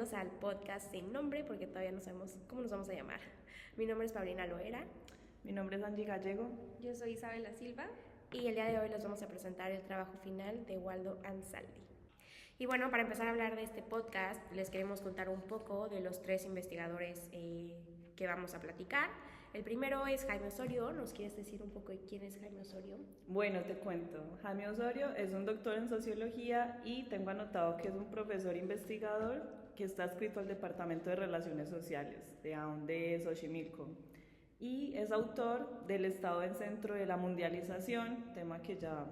bienvenidos al podcast sin nombre porque todavía no sabemos cómo nos vamos a llamar. Mi nombre es Paulina Loera. Mi nombre es Angie Gallego. Yo soy Isabela Silva. Y el día de hoy les vamos a presentar el trabajo final de Waldo Ansaldi. Y bueno, para empezar a hablar de este podcast, les queremos contar un poco de los tres investigadores que vamos a platicar. El primero es Jaime Osorio. ¿Nos quieres decir un poco de quién es Jaime Osorio? Bueno, te cuento. Jaime Osorio es un doctor en sociología y tengo anotado que es un profesor investigador que está adscrito al Departamento de Relaciones Sociales de AUN de Xochimilco. Y es autor del Estado en Centro de la Mundialización, tema que ya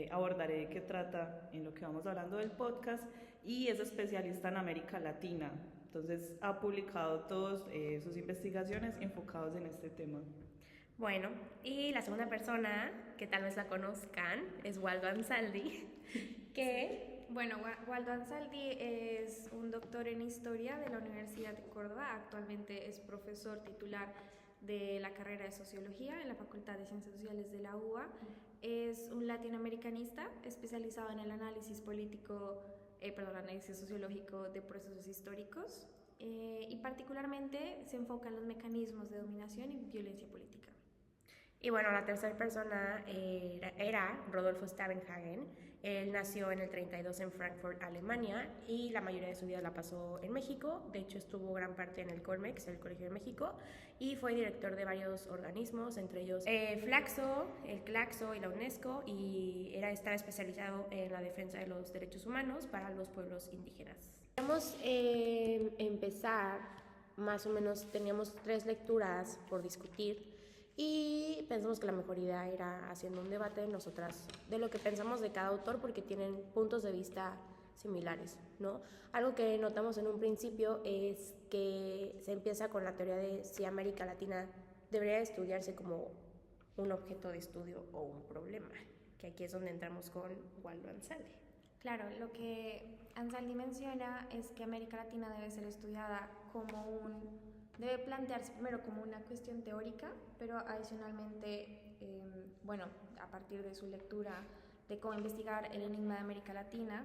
abordaré que trata en lo que vamos hablando del podcast, y es especialista en América Latina. Entonces ha publicado todas sus investigaciones enfocadas en este tema. Bueno, y la segunda persona, que tal vez la conozcan, es Waldo Ansaldi, que... Bueno, Waldo Ansaldi es un doctor en Historia de la Universidad de Córdoba. Actualmente es profesor titular de la carrera de Sociología en la Facultad de Ciencias Sociales de la UBA. Es un latinoamericanista especializado en el análisis sociológico de procesos históricos y particularmente se enfoca en los mecanismos de dominación y violencia política. Y bueno, la tercera persona era Rodolfo Stavenhagen. Él nació en el 32 en Frankfurt, Alemania, y la mayoría de su vida la pasó en México. De hecho, estuvo gran parte en el Colmex, el Colegio de México, y fue director de varios organismos, entre ellos Flaxo, el Claxo y la UNESCO, y estaba especializado en la defensa de los derechos humanos para los pueblos indígenas. Vamos a empezar, más o menos teníamos 3 lecturas por discutir, y pensamos que la mejor idea era haciendo un debate de nosotras, de lo que pensamos de cada autor, porque tienen puntos de vista similares, ¿no? Algo que notamos en un principio es que se empieza con la teoría de si América Latina debería estudiarse como un objeto de estudio o un problema, que aquí es donde entramos con Waldo Ansaldi. Claro, lo que Ansaldi menciona es que América Latina debe ser estudiada debe plantearse primero como una cuestión teórica, pero adicionalmente, a partir de su lectura de cómo investigar el enigma de América Latina,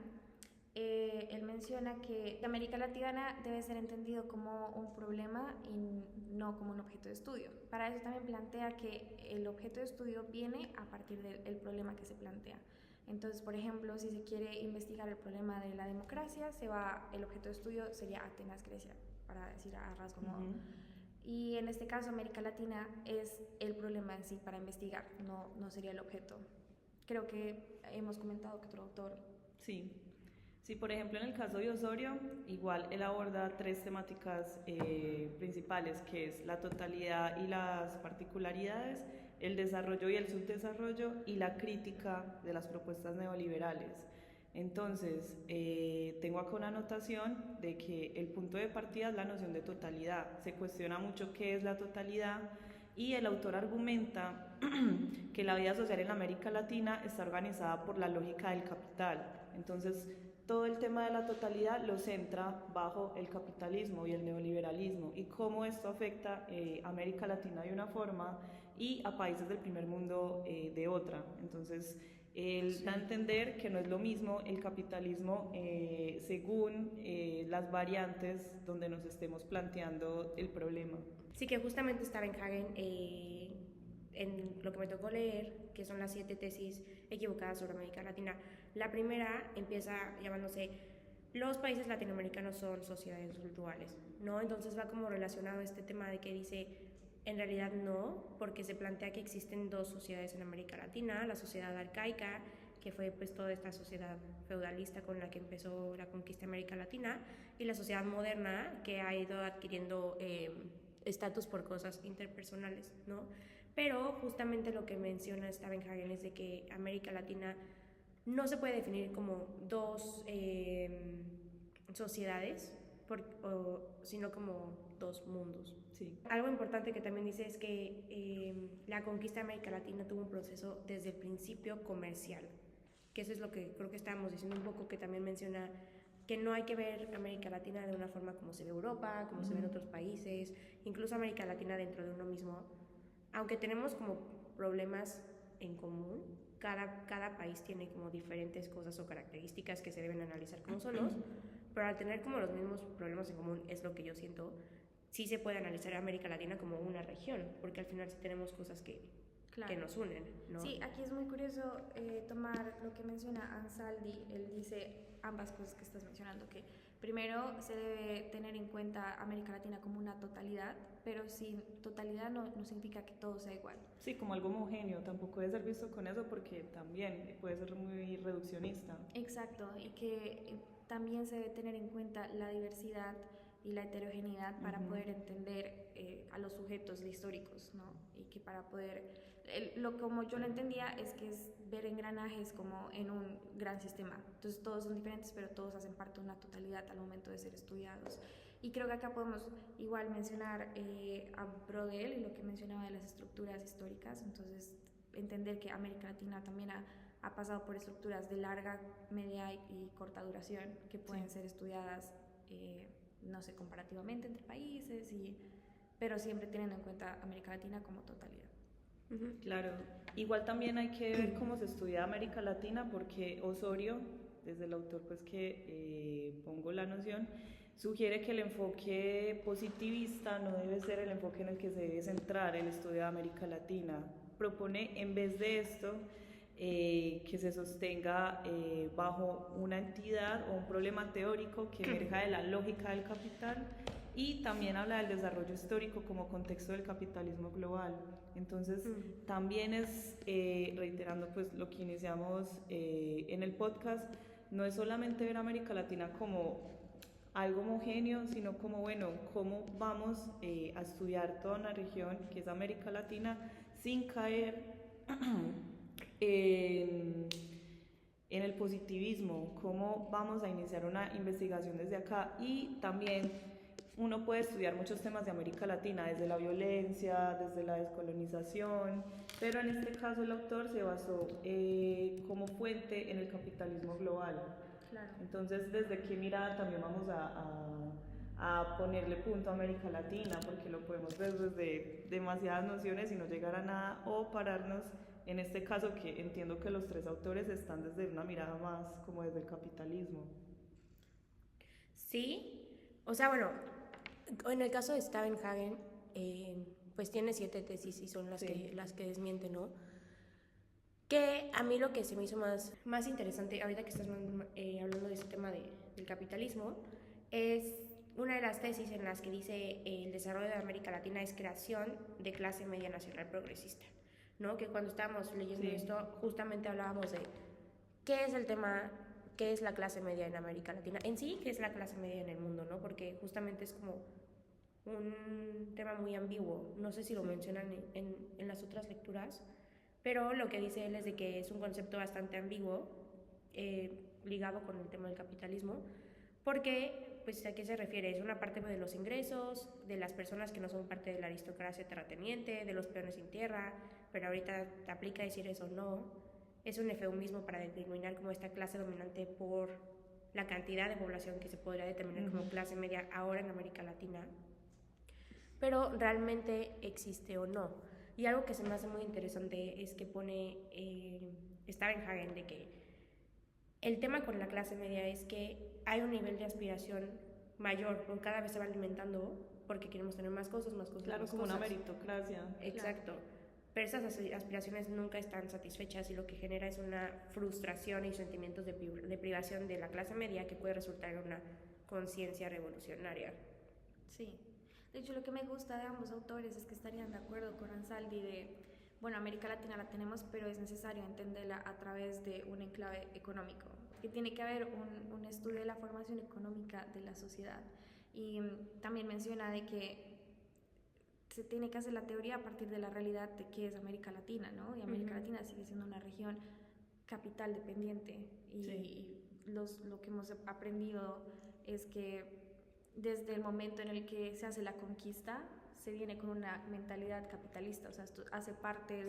él menciona que América Latina debe ser entendido como un problema y no como un objeto de estudio. Para eso también plantea que el objeto de estudio viene a partir del problema que se plantea. Entonces, por ejemplo, si se quiere investigar el problema de la democracia, el objeto de estudio sería Atenas, Grecia, para decir a rasgo modo. Y en este caso América Latina es el problema en sí para investigar, no sería el objeto. Creo que hemos comentado que otro autor... Sí, por ejemplo en el caso de Osorio, igual él aborda 3 temáticas principales, que es la totalidad y las particularidades, el desarrollo y el subdesarrollo, y la crítica de las propuestas neoliberales. Entonces, tengo acá una anotación de que el punto de partida es la noción de totalidad. Se cuestiona mucho qué es la totalidad, y el autor argumenta que la vida social en América Latina está organizada por la lógica del capital. Entonces, todo el tema de la totalidad lo centra bajo el capitalismo y el neoliberalismo, y cómo esto afecta a América Latina de una forma y a países del primer mundo de otra. Entonces, él da a entender que no es lo mismo el capitalismo según las variantes donde nos estemos planteando el problema. Sí, que justamente Stavenhagen, en lo que me tocó leer, que son las 7 tesis equivocadas sobre América Latina, la primera empieza llamándose los países latinoamericanos son sociedades duales, ¿no? Entonces va como relacionado este tema de que dice, en realidad no, porque se plantea que existen 2 sociedades en América Latina, la sociedad arcaica, que fue pues toda esta sociedad feudalista con la que empezó la conquista de América Latina, y la sociedad moderna, que ha ido adquiriendo estatus por cosas interpersonales, ¿no? Pero justamente lo que menciona Stavenhagen es de que América Latina no se puede definir como 2 sociedades, sino como 2 mundos. Sí. Algo importante que también dice es que la conquista de América Latina tuvo un proceso desde el principio comercial, que eso es lo que creo que estábamos diciendo un poco, que también menciona que no hay que ver América Latina de una forma como se ve Europa, como se ve en otros países, incluso América Latina dentro de uno mismo. Aunque tenemos como problemas en común, cada país tiene como diferentes cosas o características que se deben analizar como solos. pero al tener como los mismos problemas en común, es lo que yo siento, sí se puede analizar a América Latina como una región, porque al final sí tenemos cosas que nos unen, ¿no? Sí, aquí es muy curioso tomar lo que menciona Ansaldi. Él dice ambas cosas que estás mencionando, que primero se debe tener en cuenta América Latina como una totalidad, pero sin totalidad no significa que todo sea igual. Sí, como algo homogéneo, tampoco debe ser visto con eso porque también puede ser muy reduccionista. Exacto, y que también se debe tener en cuenta la diversidad y la heterogeneidad para poder entender a los sujetos históricos, ¿no? Y que para poder, como yo lo entendía, es que es ver engranajes como en un gran sistema. Entonces todos son diferentes, pero todos hacen parte de una totalidad al momento de ser estudiados. Y creo que acá podemos igual mencionar a Brodel y lo que mencionaba de las estructuras históricas. Entonces entender que América Latina también ha pasado por estructuras de larga, media y corta duración que pueden ser estudiadas, no sé, comparativamente entre países, pero siempre teniendo en cuenta América Latina como totalidad. Claro, igual también hay que ver cómo se estudia América Latina porque Osorio, desde el autor pues que pongo la noción, sugiere que el enfoque positivista no debe ser el enfoque en el que se debe centrar el estudio de América Latina. Propone en vez de esto que se sostenga bajo una entidad o un problema teórico que emerja de la lógica del capital, y también habla del desarrollo histórico como contexto del capitalismo global. Entonces también es, reiterando pues lo que iniciamos en el podcast, no es solamente ver América Latina como algo homogéneo, sino como, bueno, cómo vamos a estudiar toda una región que es América Latina sin caer en el positivismo, cómo vamos a iniciar una investigación desde acá. Y también uno puede estudiar muchos temas de América Latina, desde la violencia, desde la descolonización, pero en este caso el autor se basó como fuente en el capitalismo global. Claro. Entonces, ¿desde qué mirada también vamos a ponerle punto a América Latina? Porque lo podemos ver desde demasiadas nociones y no llegar a nada, o pararnos en este caso, que entiendo que los tres autores están desde una mirada más como desde el capitalismo. Sí, o sea, bueno, en el caso de Stavenhagen, pues tiene 7 tesis y son las que desmienten, ¿no? Que a mí lo que se me hizo más interesante, ahorita que estás hablando de ese tema del capitalismo, es una de las tesis en las que dice el desarrollo de América Latina es creación de clase media nacional progresista, ¿no? Que cuando estábamos leyendo esto, justamente hablábamos de qué es el tema, qué es la clase media en América Latina, en sí, qué es la clase media en el mundo, ¿no? Porque justamente es como un tema muy ambiguo, no sé si lo mencionan en las otras lecturas, pero lo que dice él es de que es un concepto bastante ambiguo, ligado con el tema del capitalismo, porque, pues, ¿a qué se refiere? Es una parte de los ingresos, de las personas que no son parte de la aristocracia terrateniente, de los peones sin tierra, pero ahorita te aplica decir eso o no. Es un eufemismo para determinar como esta clase dominante por la cantidad de población que se podría determinar como clase media ahora en América Latina, pero realmente existe o no. Y algo que se me hace muy interesante es que pone Stavenhagen de que el tema con la clase media es que hay un nivel de aspiración mayor, cada vez se va alimentando porque queremos tener más cosas, claro, más como cosas. Una meritocracia. Exacto. Pero esas aspiraciones nunca están satisfechas y lo que genera es una frustración y sentimientos de privación de la clase media que puede resultar en una conciencia revolucionaria. Sí. De hecho, lo que me gusta de ambos autores es que estarían de acuerdo con Ansaldi de, bueno, América Latina la tenemos, pero es necesario entenderla a través de un enclave económico, que tiene que haber un estudio de la formación económica de la sociedad. Y también menciona de que se tiene que hacer la teoría a partir de la realidad de qué es América Latina, ¿no? Y América Latina sigue siendo una región capital dependiente. Y lo que hemos aprendido es que desde el momento en el que se hace la conquista, se viene con una mentalidad capitalista, o sea, esto hace parte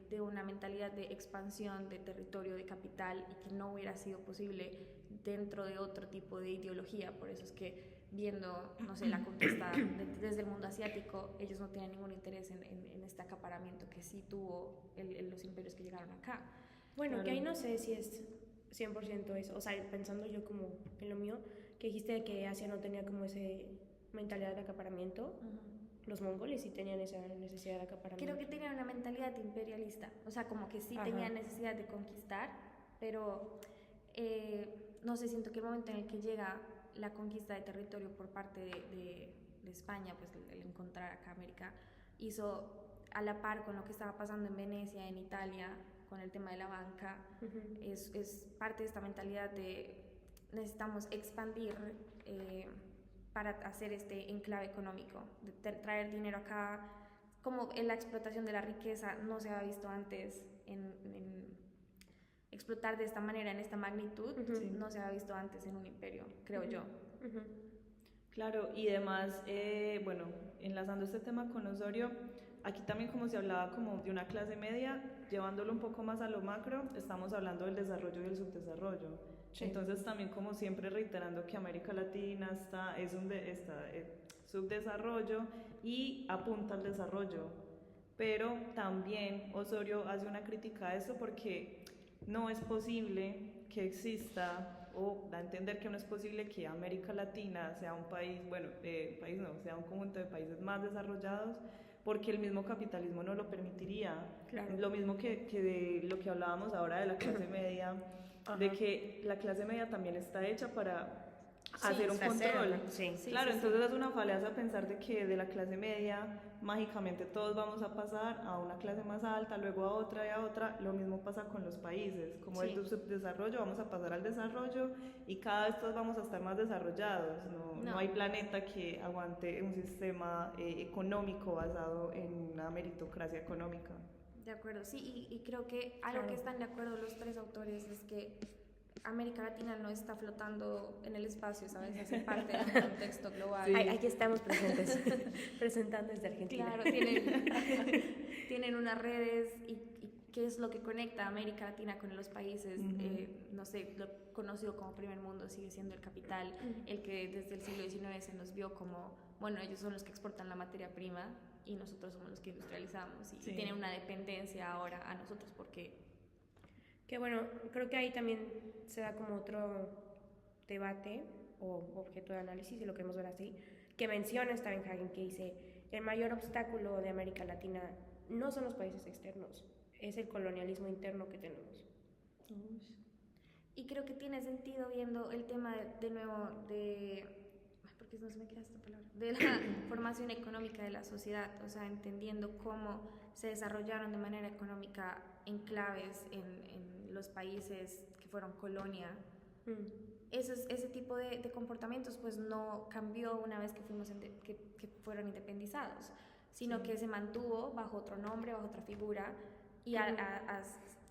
de una mentalidad de expansión de territorio, de capital, y que no hubiera sido posible dentro de otro tipo de ideología. Por eso es que viendo, no sé, la conquista desde el mundo asiático, ellos no tienen ningún interés en este acaparamiento que sí tuvo los imperios que llegaron acá. Bueno, que ahí no sé si es 100% eso, o sea, pensando yo como en lo mío, que dijiste de que Asia no tenía como ese mentalidad de acaparamiento. Los mongoles sí tenían esa necesidad de acaparamiento. Creo que tenían una mentalidad imperialista, o sea, como que sí tenían necesidad de conquistar, pero no sé, siento que el momento en el que llega la conquista de territorio por parte de España, pues el encontrar acá América, hizo a la par con lo que estaba pasando en Venecia, en Italia, con el tema de la banca, es parte de esta mentalidad de necesitamos expandir para hacer este enclave económico, de traer dinero acá, como en la explotación de la riqueza no se había visto antes, en explotar de esta manera, en esta magnitud, no se había visto antes en un imperio, creo yo. Claro, y además, bueno, enlazando este tema con Osorio, aquí también como se hablaba como de una clase media, llevándolo un poco más a lo macro, estamos hablando del desarrollo y el subdesarrollo. Sí. Entonces también como siempre reiterando que América Latina está subdesarrollo y apunta al desarrollo, pero también Osorio hace una crítica a eso porque no es posible que exista, o da a entender que no es posible que América Latina sea un país, bueno, país no, sea un conjunto de países más desarrollados, porque el mismo capitalismo no lo permitiría. Claro. Lo mismo que de lo que hablábamos ahora de la clase media, de que la clase media también está hecha para hacer un control. Claro, entonces es una falacia pensar de que de la clase media mágicamente todos vamos a pasar a una clase más alta, luego a otra y a otra. Lo mismo pasa con los países, como el subdesarrollo vamos a pasar al desarrollo y cada vez todos vamos a estar más desarrollados. No hay planeta que aguante un sistema económico basado en una meritocracia económica. De acuerdo, sí, y creo que algo que están de acuerdo los tres autores es que América Latina no está flotando en el espacio, ¿sabes? Hace parte de un contexto global. Sí. Aquí estamos presentes, presentando desde Argentina. Claro, tienen unas redes y qué es lo que conecta a América Latina con los países, no sé, lo conocido como primer mundo sigue siendo el capital, el que desde el siglo XIX se nos vio como, bueno, ellos son los que exportan la materia prima y nosotros somos los que industrializamos y tienen una dependencia ahora a nosotros porque... Que bueno, creo que ahí también se da como otro debate o objeto de análisis, si lo queremos ver así, que menciona Stavenhagen, que dice, el mayor obstáculo de América Latina no son los países externos, es el colonialismo interno que tenemos. Y creo que tiene sentido viendo el tema de nuevo de... porque no se me queda esta palabra, de la formación económica de la sociedad, o sea, entendiendo cómo se desarrollaron de manera económica enclaves en los países que fueron colonia. Ese tipo de comportamientos pues no cambió una vez que que fueron independizados, sino que se mantuvo bajo otro nombre, bajo otra figura, y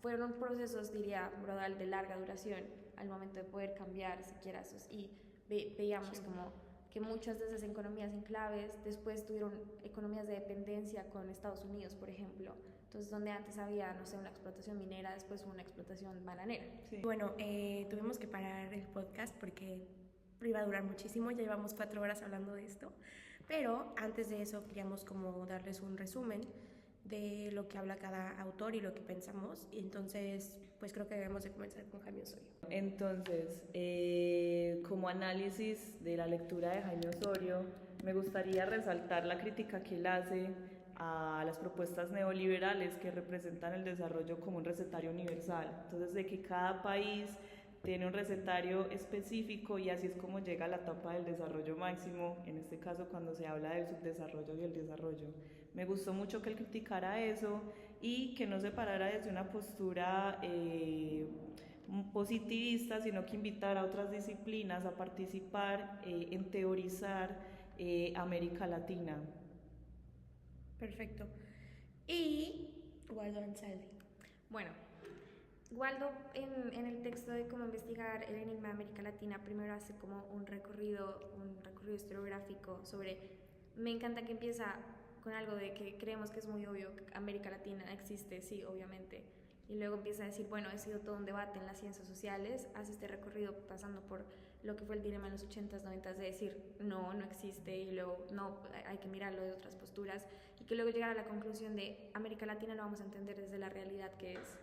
fueron procesos, diría Brodal, de larga duración al momento de poder cambiar siquiera esos, y veíamos como que muchas de esas economías enclaves después tuvieron economías de dependencia con Estados Unidos, por ejemplo. Entonces, donde antes había, no sé, una explotación minera, después hubo una explotación bananera. Sí. Bueno, tuvimos que parar el podcast porque iba a durar muchísimo, ya llevamos 4 horas hablando de esto, pero antes de eso queríamos como darles un resumen de lo que habla cada autor y lo que pensamos, y entonces pues creo que debemos de comenzar con Jaime Osorio. Entonces, como análisis de la lectura de Jaime Osorio, me gustaría resaltar la crítica que él hace a las propuestas neoliberales que representan el desarrollo como un recetario universal. Entonces, de que cada país tiene un recetario específico y así es como llega a la etapa del desarrollo máximo, en este caso cuando se habla del subdesarrollo y el desarrollo. Me gustó mucho que él criticara eso y que no se parara desde una postura positivista, sino que invitara a otras disciplinas a participar en teorizar América Latina. Perfecto. Y Waldo Anzaldi. Bueno, Waldo en el texto de cómo investigar el enigma de América Latina primero hace como un recorrido historiográfico sobre, me encanta que empieza con algo de que creemos que es muy obvio que América Latina existe, sí, obviamente, y luego empieza a decir, bueno, ha sido todo un debate en las ciencias sociales, hace este recorrido pasando por lo que fue el dilema en los 80s, 90s de decir, no existe, y luego, no, hay que mirarlo de otras posturas, y que luego llegar a la conclusión de América Latina lo vamos a entender desde la realidad que es.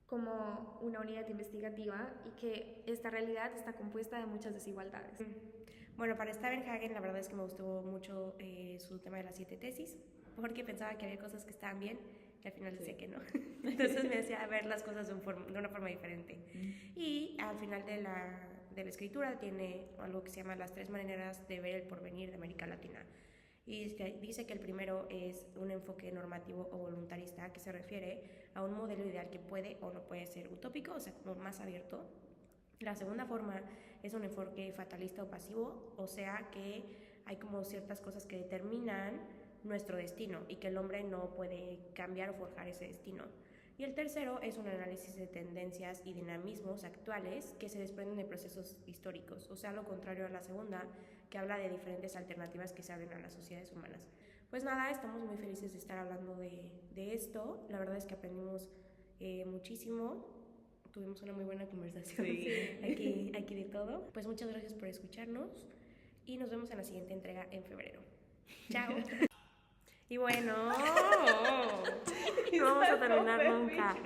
como una unidad investigativa y que esta realidad está compuesta de muchas desigualdades. Bueno, para Stavenhagen la verdad es que me gustó mucho su tema de las 7 tesis, porque pensaba que había cosas que estaban bien y al final decía que no. Entonces me hacía ver las cosas de una forma diferente. Y al final de la escritura tiene algo que se llama las 3 maneras de ver el porvenir de América Latina. Y dice que el primero es un enfoque normativo o voluntarista, que se refiere a un modelo ideal que puede o no puede ser utópico, o sea, como más abierto. La segunda forma es un enfoque fatalista o pasivo, o sea que hay como ciertas cosas que determinan nuestro destino y que el hombre no puede cambiar o forjar ese destino. Y el tercero es un análisis de tendencias y dinamismos actuales que se desprenden de procesos históricos, o sea, lo contrario a la segunda, que habla de diferentes alternativas que se abren a las sociedades humanas. Pues nada, estamos muy felices de estar hablando de esto. La verdad es que aprendimos muchísimo. Tuvimos una muy buena conversación. Sí. Aquí de todo. Pues muchas gracias por escucharnos y nos vemos en la siguiente entrega en febrero. Chao. Y bueno, no vamos a terminar nunca.